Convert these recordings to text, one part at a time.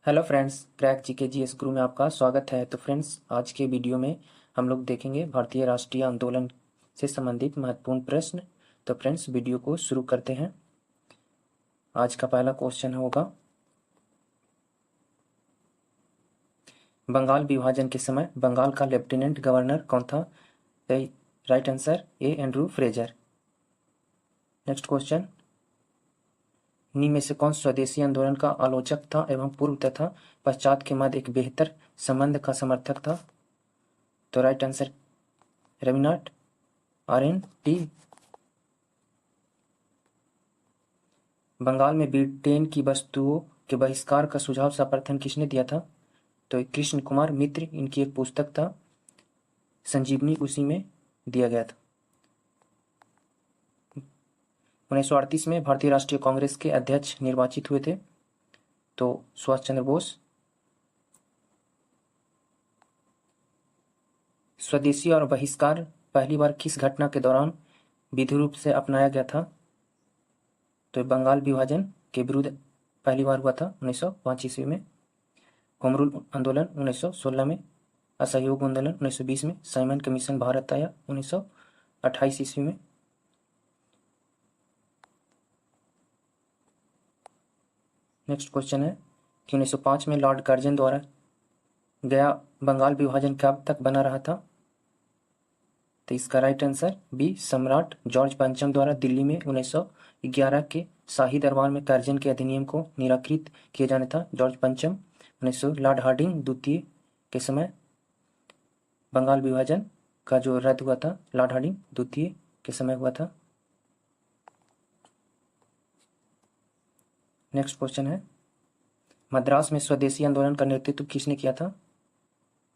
Hello friends, crack GK GS गुरु में आपका स्वागत है। तो फ्रेंड्स, आज के वीडियो में हम लोग देखेंगे भारतीय राष्ट्रीय आंदोलन से संबंधित महत्वपूर्ण प्रश्न। तो फ्रेंड्स, वीडियो को शुरू करते हैं। आज का पहला क्वेश्चन होगा, बंगाल विभाजन के समय बंगाल का लेफ्टिनेंट गवर्नर कौन था? Right answer A, Andrew Fraser. Next question, निम्न में से कौन स्वदेशी आंदोलन का आलोचक था एवं पूर्व तथा पश्चात के मध्य एक बेहतर संबंध का समर्थक था? तो right answer Ravinath RNT। Bengal में ब्रिटेन की वस्तुओं के बहिष्कार का सुझाव समर्थन किसने दिया था? तो कृष्ण कुमार मित्र, इनकी एक पुस्तक था संजीवनी, उसी में दिया गया था। 1938 में भारतीय राष्ट्रीय कांग्रेस के अध्यक्ष निर्वाचित हुए थे तो सुभाष चंद्र बोस। स्वदेशी और बहिष्कार पहली बार किस घटना के दौरान विधि रूप से अपनाया गया था? तो बंगाल विभाजन के विरुद्ध पहली बार हुआ था 1905 ईस्वी में। होम रूल आंदोलन 1916 में। असहयोग आंदोलन 1920 में। साइमन कमीशन भारत आया 1928 ईस्वी में। नेक्स्ट क्वेश्चन है कि 1905 में लॉर्ड कर्जन द्वारा गया बंगाल विभाजन कब तक बना रहा था? तो इसका राइट आंसर बी, सम्राट जॉर्ज पंचम द्वारा दिल्ली में 1911 के शाही दरबार में कर्जन के अधिनियम को निराकृत किए जाने था। जॉर्ज पंचम 1900 लॉर्ड हार्डिंग द्वितीय के समय बंगाल विभाजन का जो रद्द हुआ था, लॉर्ड हार्डिंग द्वितीय के समय हुआ था। नेक्स्ट क्वेश्चन है, मद्रास में स्वदेशी आंदोलन का नेतृत्व किसने किया था?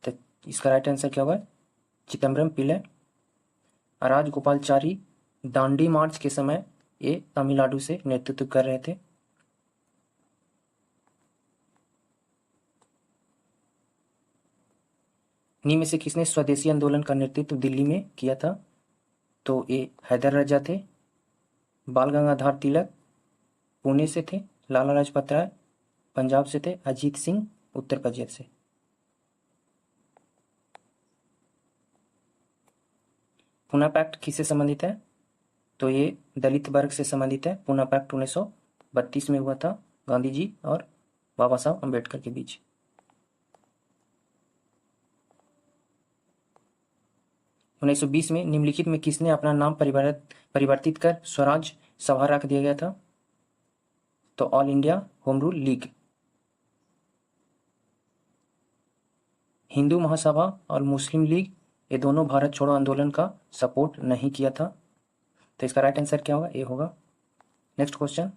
तो इसका राइट आंसर क्या होगा? चिदम्बरम पिल्लै। राजगोपालचारी दांडी मार्च के समय ये तमिलनाडु से नेतृत्व कर रहे थे। निम्न में से किसने स्वदेशी आंदोलन का नेतृत्व दिल्ली में किया था? तो ये हैदर राजा थे। बाल गंगाधर तिलक पुणे से थे। लाला लाजपत राय पंजाब से थे। अजीत सिंह उत्तर प्रदेश से। पूना पैक्ट किससे संबंधित है? तो ये दलित वर्ग से संबंधित है। पूना पैक्ट 1932 में हुआ था, गांधी जी और बाबा साहब अम्बेडकर के बीच। उन्नीस सौ 20 में निम्नलिखित में किसने अपना नाम परिवर्तित कर स्वराज सभा रख दिया गया था? तो All India Home Rule League. Hindu Mahasabha और मुस्लिम लीग ये दोनों भारत छोड़ो आंदोलन का सपोर्ट नहीं किया था। तो इसका राइट आंसर क्या होगा? ए होगा। नेक्स्ट क्वेश्चन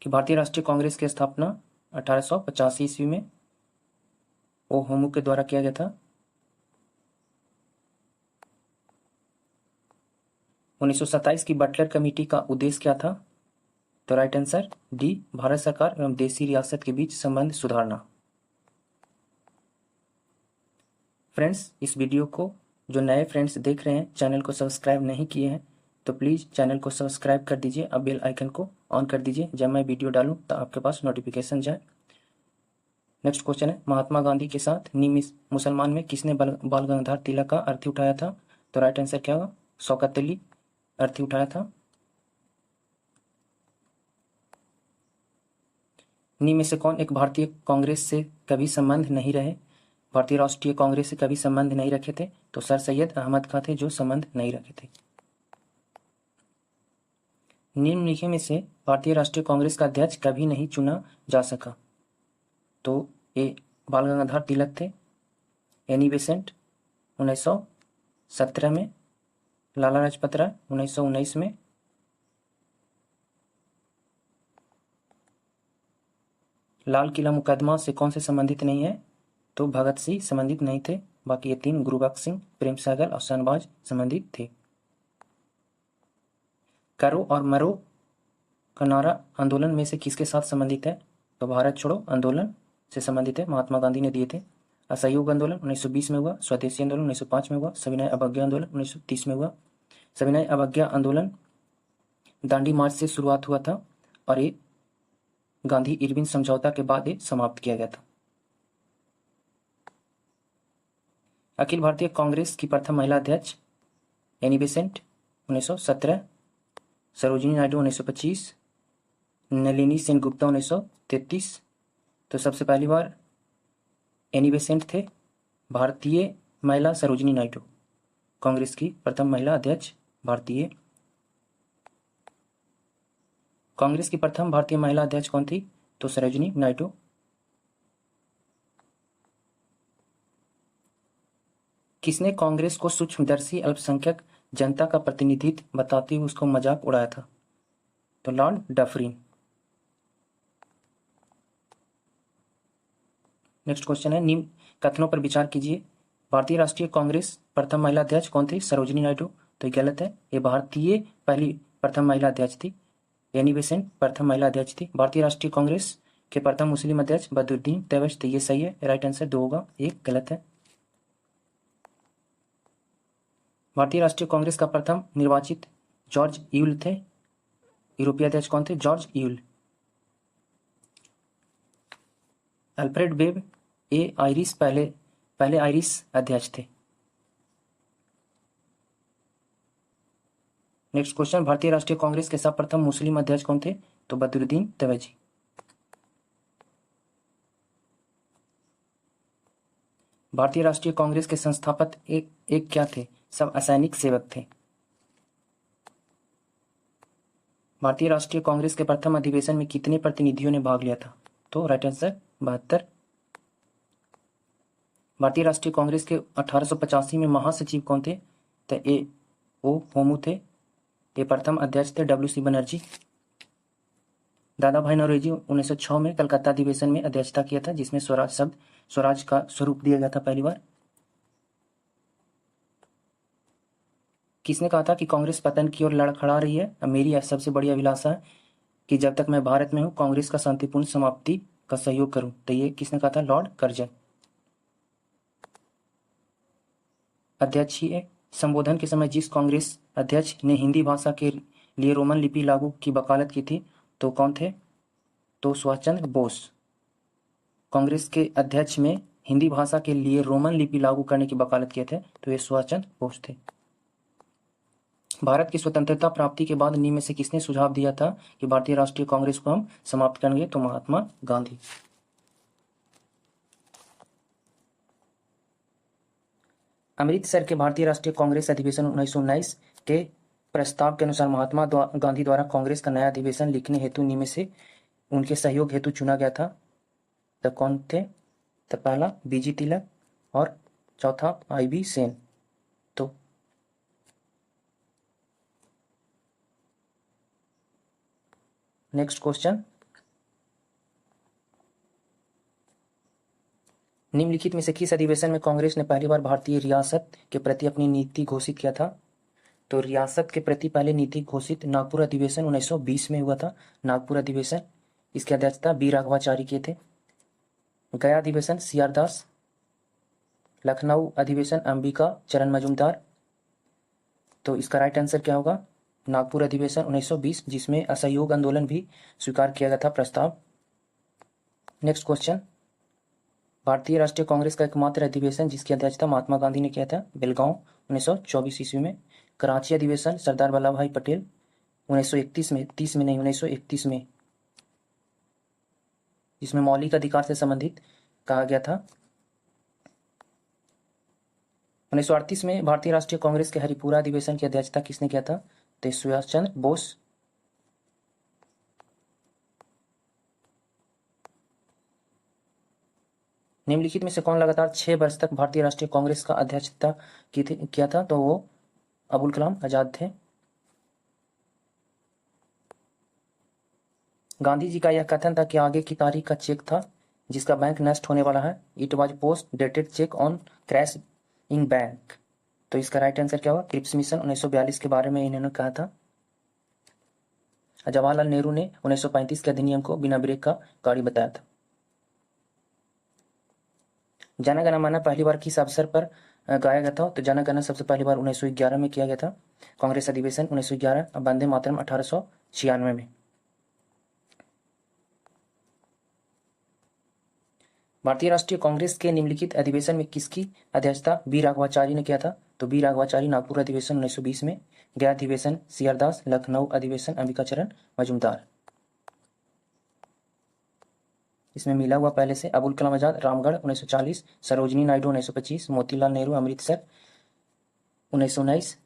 कि भारतीय राष्ट्रीय कांग्रेस की स्थापना 1885 ईस्वी में ओ होमू के द्वारा किया गया था। 1927 की बटलर कमेटी का उद्देश्य क्या था? तो राइट आंसर डी, भारत सरकार एवं देशी रियासत के बीच संबंध सुधारना। फ्रेंड्स, इस वीडियो को जो नए फ्रेंड्स देख रहे हैं, चैनल को सब्सक्राइब नहीं किए हैं तो प्लीज़ चैनल को सब्सक्राइब कर दीजिए। अब बेल आइकन को ऑन कर दीजिए, जब मैं वीडियो डालूं तो आपके पास नोटिफिकेशन जाए। नेक्स्ट क्वेश्चन है, महात्मा गांधी के साथ निम्न मुसलमान में किसने बाल गंगाधर तिलक का अर्थी उठाया था? तो राइट आंसर क्या होगा? शौकत अली अर्थी उठाया था। निम्न में से कौन एक भारतीय कांग्रेस से कभी संबंध नहीं रहे? भारतीय राष्ट्रीय कांग्रेस से कभी संबंध नहीं रखे थे? तो सर सैयद अहमद खां थे जो संबंध नहीं रखे थे। निम्नलिखित में से भारतीय राष्ट्रीय कांग्रेस का अध्यक्ष कभी नहीं चुना जा सका? तो ये बाल गंगाधर तिलक थे। एनी बेसेंट 1917 में। लाला लाजपत राय 1919 में। लाल किला मुकदमा से कौन से संबंधित नहीं है? तो भगत सिंह संबंधित नहीं थे। बाकी ये तीन, गुरुबख्श सिंह, प्रेम सहगल और शहनवाज संबंधित थे। करो और मरो का नारा आंदोलन में से किसके साथ संबंधित है? तो भारत छोड़ो आंदोलन से संबंधित है, महात्मा गांधी ने दिए थे। असहयोग आंदोलन 1920 में हुआ। स्वदेशी आंदोलन 1905 में हुआ। सविनय अवज्ञा आंदोलन 1930 में हुआ। सविनय अवज्ञा आंदोलन दांडी मार्च से शुरुआत हुआ था और ये गांधी इरविन समझौता के बाद ये समाप्त किया गया था। अखिल भारतीय कांग्रेस की प्रथम महिला अध्यक्ष एनी बेसेंट 1917, सरोजिनी नायडू 1925, नलिनी सेनगुप्ता 1933। तो सबसे पहली बार एनी बेसेंट थे। भारतीय महिला सरोजिनी नायडू कांग्रेस की प्रथम महिला अध्यक्ष भारतीय। कांग्रेस की प्रथम भारतीय महिला अध्यक्ष कौन थी? तो सरोजिनी नायडू। किसने कांग्रेस को सूक्ष्मदर्शी अल्पसंख्यक जनता का प्रतिनिधित्व बताते हुए उसको मजाक उड़ाया था? तो लॉर्ड डफरिन। नेक्स्ट क्वेश्चन है, निम्न कथनों पर विचार कीजिए। भारतीय राष्ट्रीय कांग्रेस प्रथम महिला अध्यक्ष कौन थी? सरोजिनी नायडू। तो ये गलत है, ये भारतीय पहली प्रथम महिला अध्यक्ष थी। एनी बेसेंट प्रथम महिला अध्यक्ष थी। भारतीय राष्ट्रीय कांग्रेस के प्रथम मुस्लिम अध्यक्ष बदरुद्दीन तैयबश थे। ये सही है, राइट आंसर 2 होगा, 1 गलत है। भारतीय राष्ट्रीय कांग्रेस का प्रथम निर्वाचित जॉर्ज यूल थे। यूरोपीय अध्यक्ष कौन थे? George Yule. अल्फ्रेड वेब ए आयरिश पहले आयरिश अध्यक्ष थे। नेक्स्ट क्वेश्चन, भारतीय राष्ट्रीय कांग्रेस के सर्वप्रथम मुस्लिम अध्यक्ष कौन थे? तो बदरुद्दीन तैयबजी। भारतीय राष्ट्रीय कांग्रेस के संस्थापक एक क्या थे? सब असैनिक सेवक थे। भारतीय राष्ट्रीय कांग्रेस के प्रथम अधिवेशन में कितने प्रतिनिधियों ने भाग लिया था? तो राइट आंसर 72। भारतीय राष्ट्रीय कांग्रेस के 1885 में महासचिव कौन थे? तो ए ओ होमू थे। ये प्रथम अध्यक्ष थे WC बनर्जी। दादा भाई नौरोजी 1906 में कलकत्ता अधिवेशन में अध्यक्षता किया था, जिसमें स्वराज का स्वरूप दिया गया था पहली बार। किसने कहा था कि कांग्रेस पतन की ओर लड़खड़ा रही है? अब मेरी सबसे बड़ी अभिलाषा है कि जब तक मैं भारत में हूं कांग्रेस का शांतिपूर्ण समाप्ति का सहयोग करूं। तो ये किसने कहा था? Lord Curzon. अध्यक्ष ही है। संबोधन के समय जिस कांग्रेस अध्यक्ष ने हिंदी भाषा के लिए रोमन लिपि लागू की वकालत की थी, तो कौन थे? तो सुभाष चंद्र बोस। कांग्रेस के अध्यक्ष में हिंदी भाषा के लिए रोमन लिपि लागू करने की वकालत किए थे, तो ये सुभाष चंद्र बोस थे। भारत की स्वतंत्रता प्राप्ति के बाद निम्न में से किसने सुझाव दिया था कि भारतीय राष्ट्रीय कांग्रेस को हम समाप्त करेंगे? तो महात्मा गांधी। अमृतसर के भारतीय राष्ट्रीय कांग्रेस अधिवेशन 1919 के प्रस्ताव के अनुसार महात्मा गांधी द्वारा कांग्रेस का नया अधिवेशन लिखने हेतु निम्न में से उनके सहयोग हेतु चुना गया था। तो कौन थे? तो पहला बीजी तिलक और चौथा IB सेन। तो नेक्स्ट क्वेश्चन, निम्नलिखित में से किस अधिवेशन में कांग्रेस ने पहली बार भारतीय रियासत के प्रति अपनी नीति घोषित किया था? तो रियासत के प्रति पहले नीति घोषित नागपुर अधिवेशन 1920 में हुआ था। नागपुर अधिवेशन, इसकी अध्यक्षता बी राघवाचारी किए थे। गया अधिवेशन CR दास। लखनऊ अधिवेशन अंबिका चरण मजूमदार। तो इसका राइट आंसर क्या होगा? नागपुर अधिवेशन 1920, जिसमें असहयोग आंदोलन भी स्वीकार किया गया था प्रस्ताव। नेक्स्ट क्वेश्चन, भारतीय राष्ट्रीय कांग्रेस का एकमात्र अधिवेशन जिसकी अध्यक्षता महात्मा गांधी ने किया था, बेलगांव 1924 ईस्वी में। कराची अधिवेशन सरदार वल्लभ भाई पटेल 1931 में, 30 में नहीं 1931 में, जिसमें मौलिक अधिकार से संबंधित कहा गया था। 1938 में भारतीय राष्ट्रीय कांग्रेस के हरिपुरा अधिवेशन की अध्यक्षता किसने किया था? तो सुभाष चंद्र बोस। निम्नलिखित में से कौन लगातार 6 वर्ष तक भारतीय राष्ट्रीय कांग्रेस का अध्यक्षता किया था? तो वो अबुल कलाम आजाद थे। गांधी जी का यह कथन था कि आगे की तारीख का चेक था जिसका बैंक नष्ट होने वाला है। It was post dated cheque on crash in bank. तो इसका राइट आंसर क्या हुआ? क्रिप्स मिशन 1942 के बारे में इन्होंने कहा था। जवाहरलाल नेहरू ने 1935 के अधिनियम को बिना ब्रेक का गाड़ी बताया था। जन गण मन पहली बार किस अवसर पर गाया गया था? तो जन गण सबसे पहली बार 1911 में किया गया था। कांग्रेस अधिवेशन 1911। वंदे मातरम 1896 में। भारतीय राष्ट्रीय कांग्रेस के निम्नलिखित अधिवेशन में किसकी अध्यक्षता बी राघवाचारी ने किया था? तो बी राघवाचारी नागपुर अधिवेशन 1920 में, गया अधिवेशन सी आर दास, लखनऊ अधिवेशन अंबिकाचरण मजूमदार। इसमें मिला हुआ पहले से Abul Kalam Azad Ramgarh 1940, Sarojini Naidu 1925, Motilal Nehru Amritsar 1919,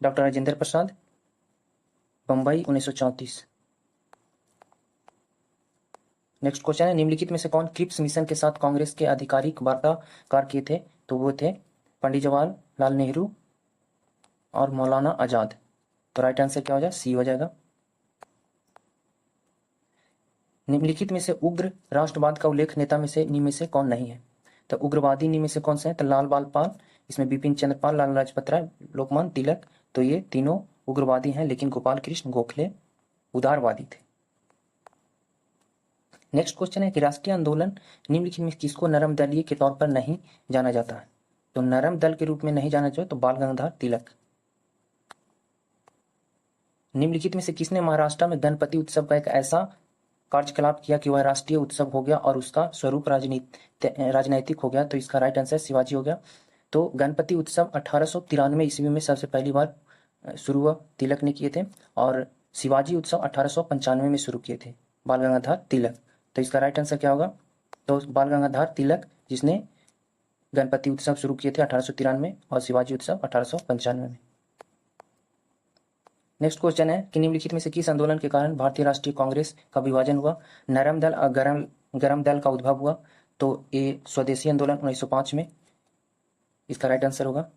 doctor Rajendra Prasad Bombay 1934। Next question है, निम्नलिखित में से कौन क्रिप्स मिशन के साथ कांग्रेस के आधिकारिक वार्ताकार किए थे? तो वो थे पंडित जवाहरलाल नेहरू और मौलाना आजाद। तो राइट आंसर क्या हो जाएगा? सी हो जाएगा। निम्नलिखित में से उग्र राष्ट्रवाद का उल्लेख नेता में से निम्न में से कौन नहीं है? तो उग्रवादी निम्न में से कौन से हैं? तो लाल बाल पाल, इसमें बिपिन चंद्र पाल, लाला लाजपत राय, लोकमान्य तिलक। तो ये तीनों उग्रवादी हैं, लेकिन गोपाल कृष्ण गोखले उदारवादी थे। नेक्स्ट क्वेश्चन है कि राष्ट्रीय आंदोलन निम्नलिखित में किसको नरम दलीय के तौर पर नहीं जाना जाता है? तो नरम दल के रूप में नहीं जाना चाहिए तो बाल गंगाधर तिलक। निम्नलिखित में से किसने महाराष्ट्र में गणपति उत्सव का एक ऐसा कार्यकलाप किया कि वह राष्ट्रीय उत्सव हो गया और उसका स्वरूप राजनैतिक हो गया? तो इसका राइट आंसर शिवाजी हो गया। तो गणपति उत्सव 1893 ईस्वी में सबसे पहली बार शुरू हुआ, तिलक ने किए थे, और शिवाजी उत्सव 1895 में शुरू किए थे बाल गंगाधर तिलक। तो इसका राइट आंसर क्या होगा? तो बाल गंगाधर तिलक जिसने गणपति उत्सव शुरू किए थे 1893 और शिवाजी उत्सव 1895 में। नेक्स्ट क्वेश्चन है कि निम्नलिखित में से किस आंदोलन के कारण भारतीय राष्ट्रीय कांग्रेस का विभाजन हुआ? नरम दल और गरम दल का उद्भव हुआ। तो ये स्वदेशी आंदोलन 1905 में, इसका राइट आंसर होगा।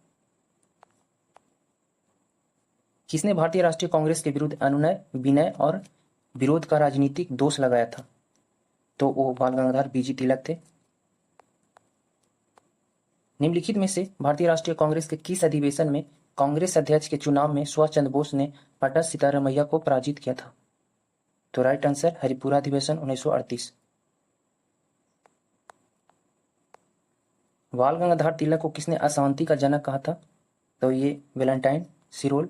किसने भारतीय राष्ट्रीय कांग्रेस के विरुद्ध अनुनय, विनय और विरोध का राजनीतिक दोष लगाया था? तो वो बाल गंगाधर बीजी तिलक थे। निम्नलिखित में से भारतीय राष्ट्रीय कांग्रेस के किस अधिवेशन में कांग्रेस अध्यक्ष के चुनाव में सुभाष चंद्र बोस ने पाटा सीतारामैया को पराजित किया था? तो राइट आंसर हरिपुरा अधिवेशन 1938। बाल गंगाधर तिलक को किसने अशांति का जनक कहा था? तो ये वैलेंटाइन सिरोल।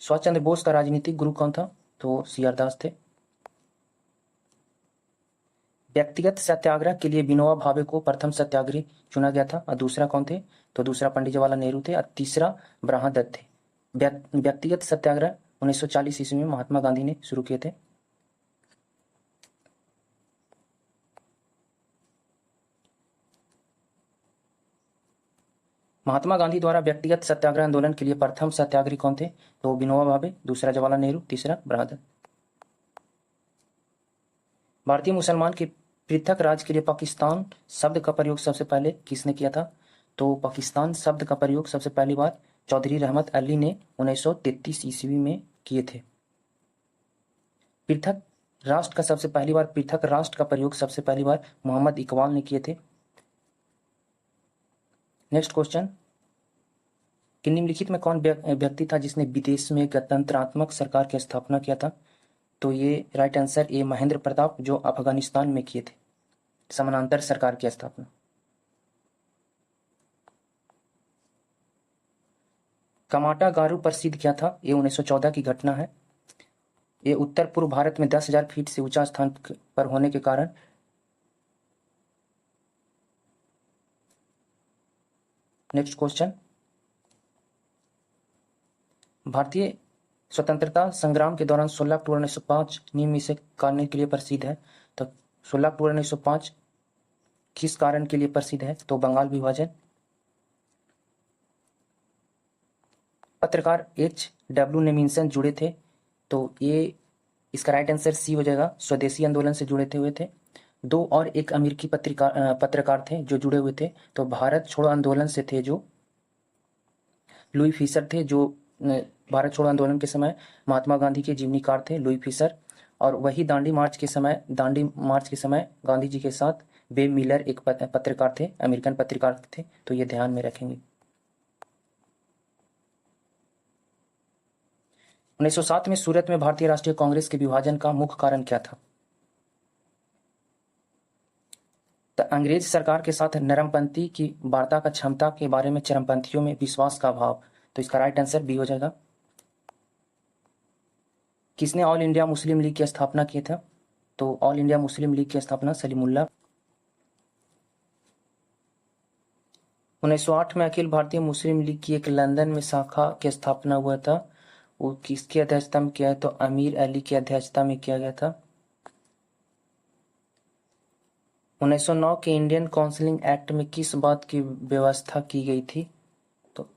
सुभाष चंद्र बोस का राजनीतिक गुरु कौन था? तो सी आर दास थे। व्यक्तिगत सत्याग्रह के लिए विनोबा भावे को प्रथम सत्याग्रही चुना गया था, और दूसरा कौन थे? तो दूसरा पंडित जवाहरलाल नेहरू थे और तीसरा ब्रह्मदत्त थे। व्यक्तिगत सत्याग्रह 1940 ईस्वी में महात्मा गांधी ने शुरू किए थे। महात्मा गांधी द्वारा व्यक्तिगत सत्याग्रह आंदोलन के लिए प्रथम सत्याग्रही कौन थे? तो विनोबा भावे, दूसरा जवाहरलाल नेहरू, तीसरा ब्रह्मदत्त। भारतीय मुसलमान के पृथक राज्य के लिए पाकिस्तान शब्द का प्रयोग सबसे पहले किसने किया था? तो पाकिस्तान शब्द का प्रयोग सबसे पहली बार चौधरी रहमत अली ने 1933 ईस्वी में किए थे। पृथक राष्ट्र का प्रयोग सबसे पहली बार मोहम्मद इकबाल ने किए थे। नेक्स्ट क्वेश्चन कि निम्नलिखित में कौन व्यक्ति था जिसने विदेश में गणतंत्रात्मक सरकार की स्थापना किया था? तो ये right answer A Mahendra Pratap, जो अफगानिस्तान में किए थे समानांतर सरकार की स्थापना। कमाटा गारू प्रसिद्ध क्या था? ये 1914 की घटना है। ये उत्तर पूर्व भारत में 10,000 फीट से ऊंचा स्थान पर होने के कारण नेक्स्ट क्वेश्चन, भारतीय स्वतंत्रता संग्राम के दौरान 16 अक्टूबर 1905 निम्न में से करने के लिए प्रसिद्ध है। तो 16 अक्टूबर 1905 किस कारण के लिए प्रसिद्ध है? तो बंगाल विभाजन। पत्रकार H.W. नेमिन्सन जुड़े थे। तो ये इसका राइट आंसर सी हो जाएगा, स्वदेशी आंदोलन से जुड़े हुए थे। 2 और एक अमेरिकी पत्रकार थे जो जुड़े हुए थे। तो भारत छोड़ो आंदोलन से थे जो लुई फिशर थे, जो भारत छोड़ो आंदोलन के समय महात्मा गांधी के जीवनीकार थे लुई फिशर। और वही दांडी मार्च के समय गांधी जी के साथ वेब मिलर एक पत्रकार थे, अमेरिकन पत्रकार थे। तो ये ध्यान में रखेंगे। 1907 में सूरत में भारतीय राष्ट्रीय कांग्रेस के विभाजन का मुख्य कारण क्या था? तो अंग्रेज सरकार के साथ नरमपंथी की वार्ता का क्षमता के बारे में चरमपंथियों में विश्वास का अभाव। तो इसका राइट आंसर बी हो जाएगा। किसने ऑल इंडिया मुस्लिम लीग की स्थापना की था? तो ऑल इंडिया मुस्लिम लीग की स्थापना सलीमुल्लाह। 1908 में अखिल भारतीय मुस्लिम लीग की एक लंदन में शाखा की स्थापना हुआ था। वो किसकी अध्यक्षता में किया है? तो अमीर अली की अध्यक्षता में किया गया था। 1909 के इंडियन काउंसिलिंग एक्ट में किस बात की व्यवस्था की गई थी? तो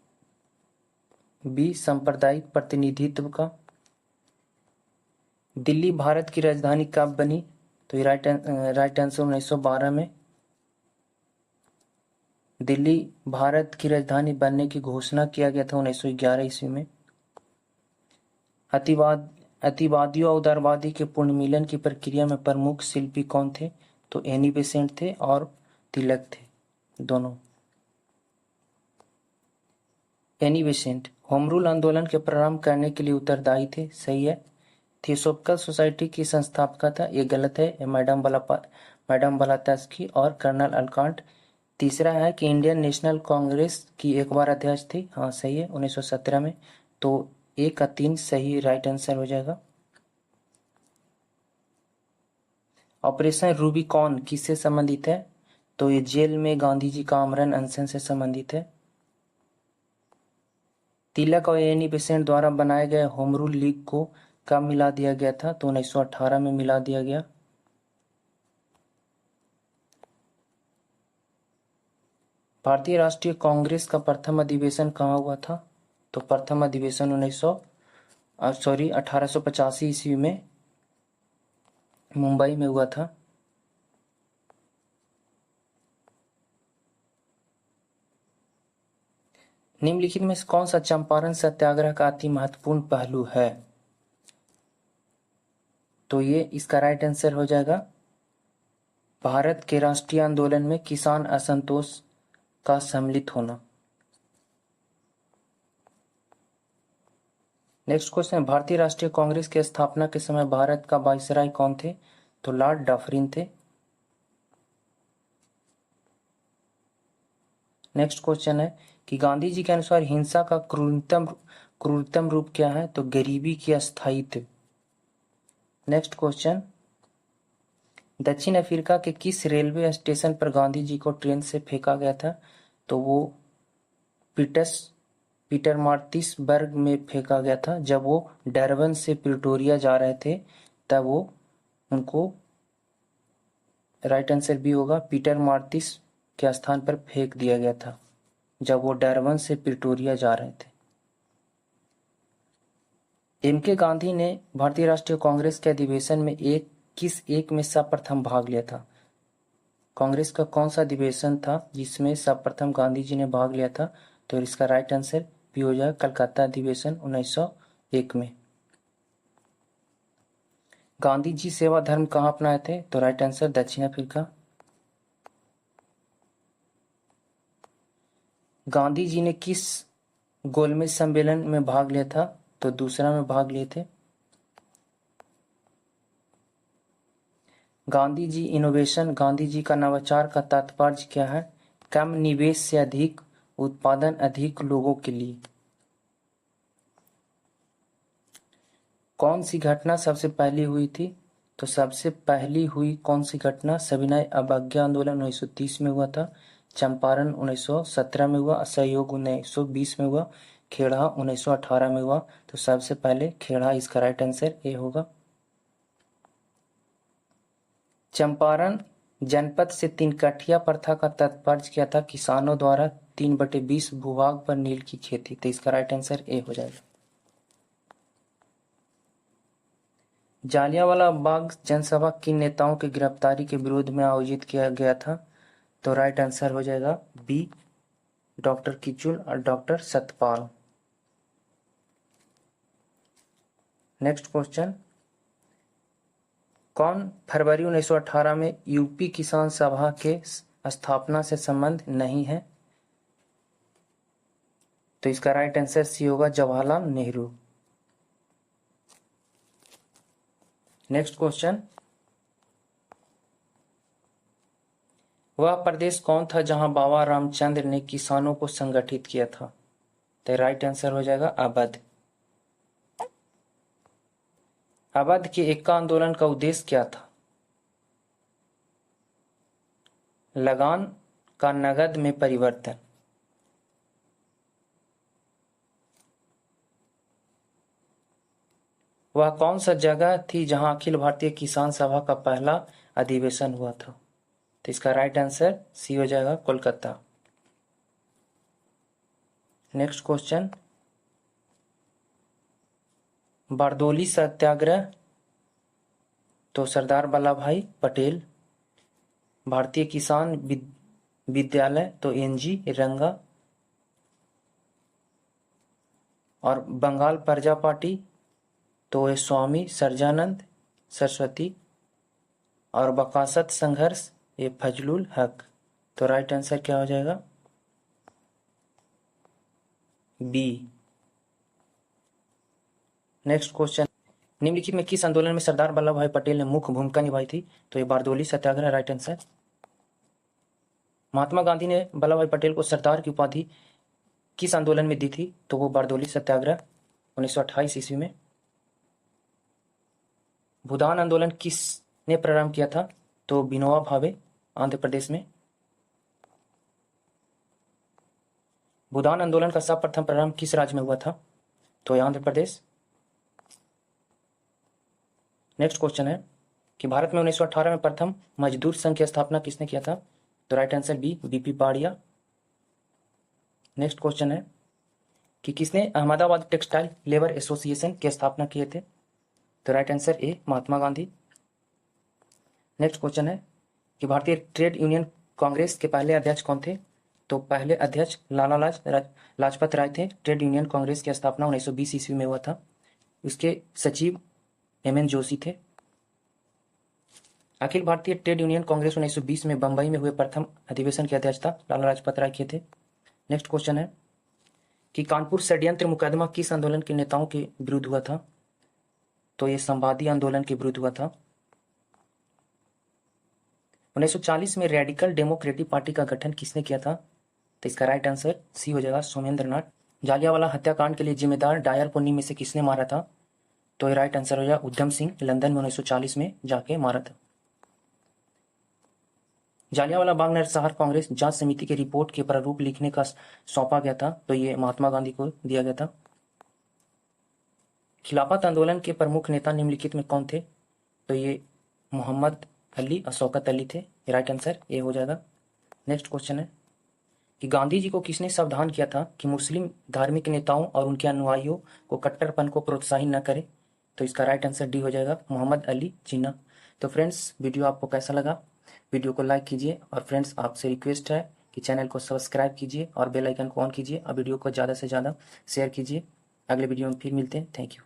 बी सांप्रदायिक प्रतिनिधित्व का। दिल्ली भारत की राजधानी कब बनी? तो ये राइट आंसर 1912 में। दिल्ली भारत की राजधानी बनने की घोषणा किया गया था 1911 ईस्वी में। अतिवादी और उदारवादी के पुनर्मिलन की प्रक्रिया में प्रमुख शिल्पी कौन थे? तो एनी बेसेंट थे और तिलक थे दोनों। एनी बेसेंट होम रूल आंदोलन के प्रारंभ करने के लिए उत्तरदायी थे। सही है। थियोसॉफिकल सोसाइटी की संस्थापका था। ये गलत है। मैडम ब्लावत्स्की और कर्नल अलकांट। तीसरा है कि इंडियन नेशनल कांग्रेस की एक बार अध्यक्ष थी। हाँ सही है 1917 में। तो 1 का 3 सही राइट आंसर हो जाएगा। ऑपरेशन रूबिकॉन किससे संबंधित है? तो ये जेल में गांधी जी का आमरण अनशन से संबंधित है। तिलक और एनी बेसेंट द्वारा बनाए गए होम रूल लीग को कब मिला दिया गया था? तो 1918 में मिला दिया गया। भारतीय राष्ट्रीय कांग्रेस का प्रथम अधिवेशन कहाँ हुआ था? तो प्रथम अधिवेशन 1885 ईस्वी में मुंबई में हुआ था। निम्नलिखित में से कौन सा चंपारण सत्याग्रह का अति महत्वपूर्ण पहलू है? तो ये इसका राइट आंसर हो जाएगा भारत के राष्ट्रीय आंदोलन में किसान असंतोष का सम्मिलित होना। नेक्स्ट क्वेश्चन, भारतीय राष्ट्रीय कांग्रेस की स्थापना के समय भारत का वायसराय कौन थे? तो लॉर्ड डफरिन थे। नेक्स्ट क्वेश्चन है कि गांधी जी के अनुसार हिंसा का क्रूरतम रूप क्या है? तो गरीबी की अस्थायित्व। नेक्स्ट क्वेश्चन, दक्षिण अफ्रीका के किस रेलवे स्टेशन पर गांधी जी को ट्रेन से फेंका गया था? तो वो पीटरमार्टिसबर्ग में फेंका गया था। जब वो डरबन से प्रिटोरिया जा रहे थे तब वो उनको राइट आंसर भी होगा पीटरमार्टिस के स्थान पर फेंक दिया गया था जब वो डरबन से प्रिटोरिया जा रहे थे। एम.के. गांधी ने भारतीय राष्ट्रीय कांग्रेस के अधिवेशन में किस एक में सर्वप्रथम भाग लिया था? कांग्रेस का कौन सा अधिवेशन था जिसमें सर्वप्रथम गांधी जी ने भाग लिया था? तो इसका राइट आंसर भी हो जाएगा कलकत्ता अधिवेशन 1901 में। गांधी जी सेवा धर्म कहाँ अपनाए थे? तो राइट आंसर दक्षिण अफ्रीका। गांधी जी ने किस गोलमेज सम्मेलन में भाग लिया था? तो दूसरा में भाग लिए थे। गांधी जी इनोवेशन, गांधी जी का नवाचार का तात्पर्य क्या है? कम निवेश से अधिक उत्पादन, अधिक लोगों के लिए। कौन सी घटना सबसे पहली हुई थी? तो सबसे पहली हुई कौन सी घटना? सविनय अवज्ञा आंदोलन 1930 में हुआ था। चंपारण 1917 में हुआ। असहयोग 1920 में हुआ। खेड़ा 1918 में हुआ। तो सबसे पहले खेड़ा इसका राइट आंसर ए होगा। चंपारण जनपद से 3 कठिया प्रथा का तात्पर्य क्या था? किसानों द्वारा 3/20 भूभाग पर नील की खेती। तो इसका राइट आंसर ए हो जाएगा। जालियांवाला बाग जनसभा किन नेताओं की गिरफ्तारी के विरोध में आयोजित किया गया था? तो राइट आंसर हो जाएगा बी, डॉक्टर किचुल और डॉक्टर सतपाल। नेक्स्ट क्वेश्चन, कौन फरवरी 1918 में यूपी किसान सभा के स्थापना से संबंध नहीं है? तो इसका राइट आंसर सी होगा जवाहरलाल नेहरू। नेक्स्ट क्वेश्चन, वह प्रदेश कौन था जहां बाबा रामचंद्र ने किसानों को संगठित किया था? तो राइट आंसर हो जाएगा अवध। अवध के एक्का आंदोलन का उद्देश्य क्या था? लगान का नगद में परिवर्तन। वह कौन सा जगह थी जहां अखिल भारतीय किसान सभा का पहला अधिवेशन हुआ था? तो इसका राइट आंसर सी हो जाएगा, कोलकाता। नेक्स्ट क्वेश्चन, बारदोली सत्याग्रह तो सरदार वल्लभ भाई पटेल, भारतीय किसान विद्यालय तो एनजी रंगा, और बंगाल प्रजा पार्टी तो ये स्वामी सर्जानंद सरस्वती, और बकासत संघर्ष ये फजलुल हक। तो राइट आंसर क्या हो जाएगा? बी। नेक्स्ट क्वेश्चन, निम्नलिखित में किस आंदोलन में सरदार वल्लभ भाई पटेल ने मुख्य भूमिका निभाई थी? तो ये बारदोली सत्याग्रह राइट आंसर। महात्मा गांधी ने वल्लभ भाई पटेल को सरदार की उपाधि किस आंदोलन में दी थी? तो वो बारदोली सत्याग्रह 1928 ईस्वी में। भूदान आंदोलन किसने प्रारंभ किया था? तो विनोबा भावे, आंध्र प्रदेश में। भूदान आंदोलन का सर्वप्रथम प्रारंभ किस राज्य में हुआ था? तो आंध्र प्रदेश। नेक्स्ट क्वेश्चन है कि भारत में 1918 में प्रथम मजदूर संघ की स्थापना किसने किया था? तो right answer B, BP Padia. Next question है कि किसने अहमदाबाद टेक्सटाइल लेबर एसोसिएशन की स्थापना किए थे? तो right answer A, Mahatma Gandhi. Next question है कि भारतीय ट्रेड यूनियन कांग्रेस के पहले अध्यक्ष कौन थे? तो पहले अध्यक्ष लाला लाजपत राय थे। ट्रेड यूनियन कांग्रेस की स्थापना 1920 ईस्वी में हुआ था। उसके सचिव एमएन जोशी थे। अखिल भारतीय ट्रेड यूनियन कांग्रेस 1920 में बंबई में हुए प्रथम अधिवेशन की अध्यक्षता लाला लाजपत राय किए थे। नेक्स्ट क्वेश्चन है कि कानपुर षड्यंत्र मुकदमा किस आंदोलन के नेताओं के विरुद्ध हुआ था? तो ये संवादी आंदोलन के विरुद्ध हुआ था। 1940 में रेडिकल डेमोक्रेटिक पार्टी का गठन किसने किया था? तो इसका राइट आंसर सी हो जाएगा, सोमेंद्र नाथ। जालियांवाला हत्याकांड के लिए जिम्मेदार डायर को नीम में से किसने मारा था? तो ये राइट आंसर हो जाएगा, उधम सिंह, लंदन में 1940 में जाके मारा था। जालियांवाला बाग नरसंहार कांग्रेस जांच समिति की रिपोर्ट के प्रारूप लिखने का सौंपा गया था। तो ये महात्मा गांधी को दिया गया था। खिलाफत आंदोलन के प्रमुख नेता निम्नलिखित में कौन थे? तो ये मोहम्मद अली और शौकत अली थे। राइट आंसर ए हो जाएगा। नेक्स्ट क्वेश्चन है कि गांधी जी को किसने सावधान किया था कि मुस्लिम धार्मिक नेताओं और उनके अनुयायियों को कट्टरपन को प्रोत्साहित न करे? तो इसका राइट आंसर डी हो जाएगा, मोहम्मद अली जिन्ना। तो फ्रेंड्स, वीडियो आपको कैसा लगा? वीडियो को लाइक कीजिए, और फ्रेंड्स आपसे रिक्वेस्ट है कि चैनल को सब्सक्राइब कीजिए और बेल आइकन को ऑन कीजिए, और वीडियो को ज़्यादा से ज़्यादा शेयर कीजिए। अगले वीडियो में फिर मिलते हैं। Thank you.